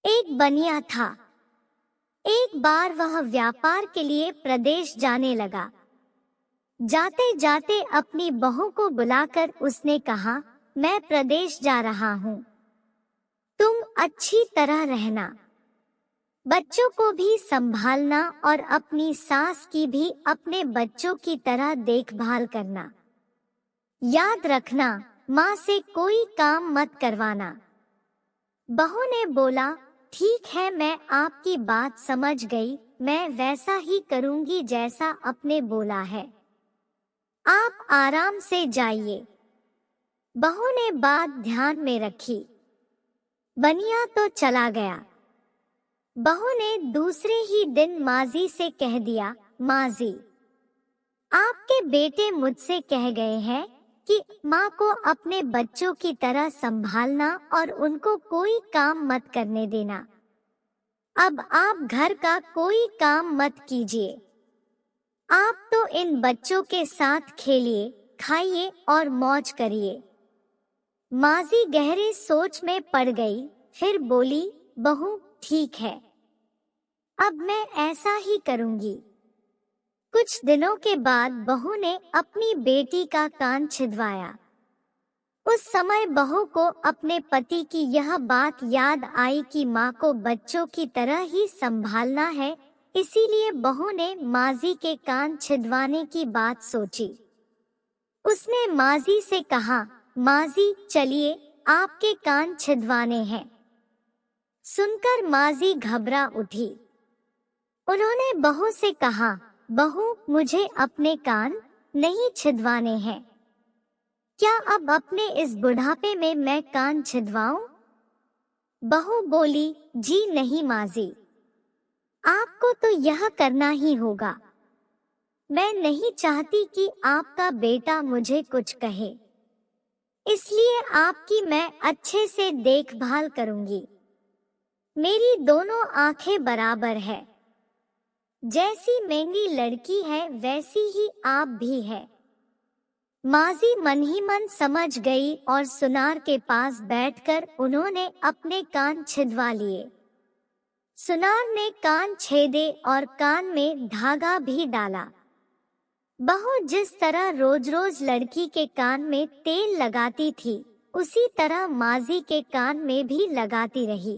एक बनिया था। एक बार वह व्यापार के लिए प्रदेश जाने लगा। जाते जाते अपनी बहू को बुलाकर उसने कहा, मैं प्रदेश जा रहा हूँ, तुम अच्छी तरह रहना, बच्चों को भी संभालना और अपनी सास की भी अपने बच्चों की तरह देखभाल करना। याद रखना, माँ से कोई काम मत करवाना। बहू ने बोला, ठीक है, मैं आपकी बात समझ गई, मैं वैसा ही करूंगी जैसा आपने बोला है। आप आराम से जाइए। बहू ने बात ध्यान में रखी। बनिया तो चला गया। बहू ने दूसरे ही दिन माजी से कह दिया, माजी, आपके बेटे मुझसे कह गए हैं कि माँ को अपने बच्चों की तरह संभालना और उनको कोई काम मत करने देना। अब आप घर का कोई काम मत कीजिए। आप तो इन बच्चों के साथ खेलिए, खाइए और मौज करिए। माजी गहरी सोच में पड़ गई, फिर बोली, बहू ठीक है, अब मैं ऐसा ही करूंगी। कुछ दिनों के बाद बहू ने अपनी बेटी का कान छिदवाया। उस समय बहू को अपने पति की यह बात याद आई कि माँ को बच्चों की तरह ही संभालना है, इसीलिए बहू ने माजी के कान छिदवाने की बात सोची। उसने माजी से कहा, माजी चलिए, आपके कान छिदवाने हैं। सुनकर माजी घबरा उठी। उन्होंने बहू से कहा, बहू मुझे अपने कान नहीं छिदवाने हैं, क्या अब अपने इस बुढ़ापे में मैं कान छिदवाऊं? बहू बोली, जी नहीं माजी, आपको तो यह करना ही होगा। मैं नहीं चाहती कि आपका बेटा मुझे कुछ कहे, इसलिए आपकी मैं अच्छे से देखभाल करूंगी। मेरी दोनों आंखें बराबर है, जैसी मेरी लड़की है वैसी ही आप भी है। माजी मन ही मन समझ गई और सुनार के पास बैठकर उन्होंने अपने कान छिदवा लिए। सुनार ने कान छेदे और कान में धागा भी डाला। बहू जिस तरह रोज रोज लड़की के कान में तेल लगाती थी, उसी तरह माजी के कान में भी लगाती रही।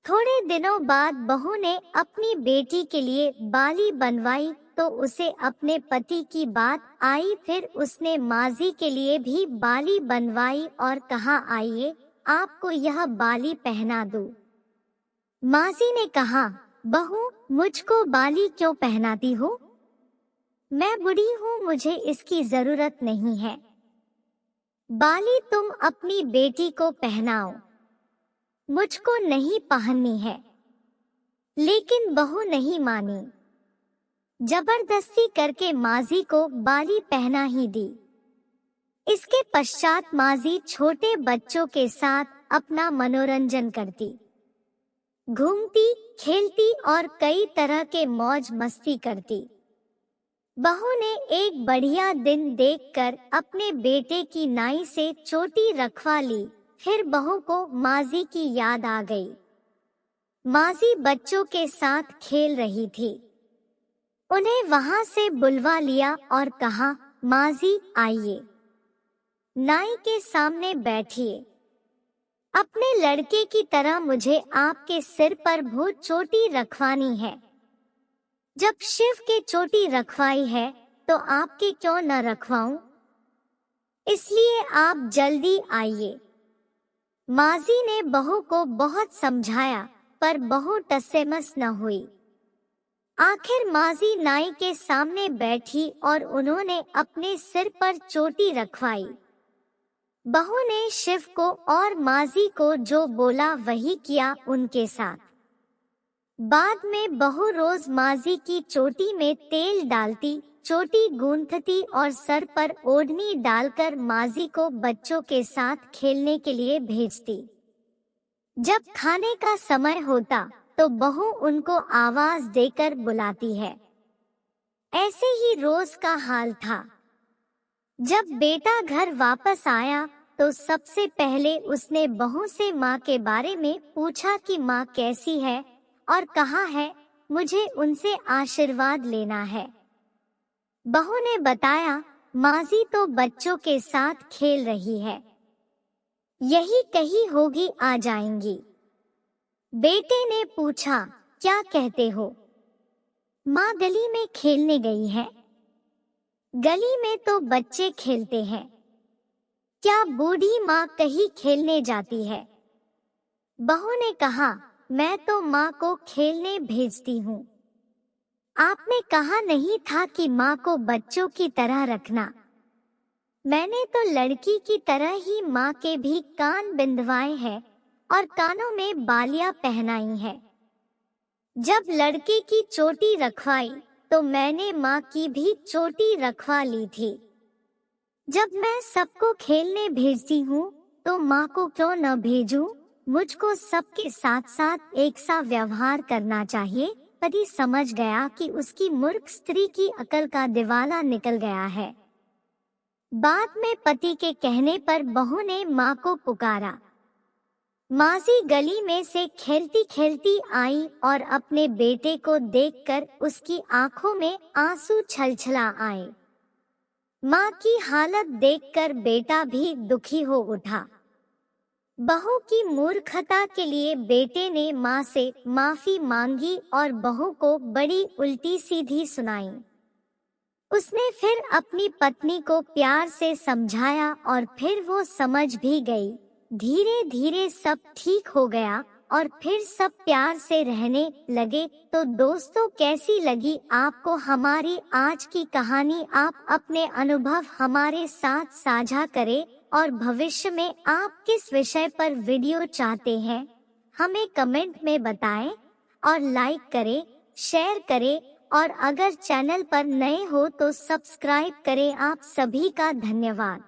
थोड़े दिनों बाद बहू ने अपनी बेटी के लिए बाली बनवाई तो उसे अपने पति की बात आई, फिर उसने माजी के लिए भी बाली बनवाई और कहा, आइए आपको यह बाली पहना दूं। माजी ने कहा, बहू मुझको बाली क्यों पहनाती हो? मैं बूढ़ी हूँ, मुझे इसकी जरूरत नहीं है। बाली तुम अपनी बेटी को पहनाओ, मुझको नहीं पहननी है। लेकिन बहू नहीं मानी। जबरदस्ती करके माजी को बाली पहना ही दी। इसके पश्चात माजी छोटे बच्चों के साथ अपना मनोरंजन करती, घूमती, खेलती और कई तरह के मौज मस्ती करती। बहू ने एक बढ़िया दिन देखकर अपने बेटे की नाई से चोटी रखवा ली। फिर बहू को माजी की याद आ गई। माजी बच्चों के साथ खेल रही थी। उन्हें वहां से बुलवा लिया और कहा, माजी आइए, नाई के सामने बैठिए। अपने लड़के की तरह मुझे आपके सिर पर भूत चोटी रखवानी है। जब शिव के चोटी रखवाई है तो आपके क्यों न रखवाऊं? इसलिए आप जल्दी आइए। माजी ने बहू को बहुत समझाया, पर बहू टसेमस न हुई। आखिर माजी नाई के सामने बैठी और उन्होंने अपने सिर पर चोटी रखवाई। बहू ने शिव को और माजी को जो बोला वही किया उनके साथ। बाद में बहू रोज माजी की चोटी में तेल डालती, चोटी गूंथती और सर पर ओढ़नी डालकर माजी को बच्चों के साथ खेलने के लिए भेजती। जब खाने का समय होता तो बहू उनको आवाज देकर बुलाती है। ऐसे ही रोज का हाल था। जब बेटा घर वापस आया तो सबसे पहले उसने बहू से माँ के बारे में पूछा कि माँ कैसी है और कहाँ है, मुझे उनसे आशीर्वाद लेना है। बहू ने बताया, माजी तो बच्चों के साथ खेल रही है, यही कहीं होगी, आ जाएंगी। बेटे ने पूछा, क्या कहते हो? माँ गली में खेलने गई है। गली में तो बच्चे खेलते हैं, क्या बूढ़ी माँ कहीं खेलने जाती है? बहू ने कहा, मैं तो माँ को खेलने भेजती हूँ। आपने कहा नहीं था कि माँ को बच्चों की तरह रखना। मैंने तो लड़की की तरह ही माँ के भी कान बिंदवाए हैं और कानों में बालियां पहनाई है। जब लड़के की चोटी रखवाई तो मैंने माँ की भी चोटी रखवा ली थी। जब मैं सबको खेलने भेजती हूँ तो माँ को क्यों न भेजूं? मुझको सबके साथ साथ एक सा व्यवहार करना चाहिए। पति समझ गया कि उसकी मूर्ख स्त्री की अकल का दिवाला निकल गया है। बाद में पति के कहने पर बहू ने माँ को पुकारा। माजी गली में से खेलती खेलती आई और अपने बेटे को देखकर उसकी आंखों में आंसू छलछला आए। माँ की हालत देखकर बेटा भी दुखी हो उठा। बहू की मूर्खता के लिए बेटे ने माँ से माफी मांगी और बहू को बड़ी उल्टी सीधी सुनाई। उसने फिर अपनी पत्नी को प्यार से समझाया और फिर वो समझ भी गई। धीरे धीरे सब ठीक हो गया और फिर सब प्यार से रहने लगे। तो दोस्तों, कैसी लगी आपको हमारी आज की कहानी? आप अपने अनुभव हमारे साथ साझा करें और भविष्य में आप किस विषय पर वीडियो चाहते हैं हमें कमेंट में बताएं और लाइक करें, शेयर करें और अगर चैनल पर नए हो तो सब्सक्राइब करें। आप सभी का धन्यवाद।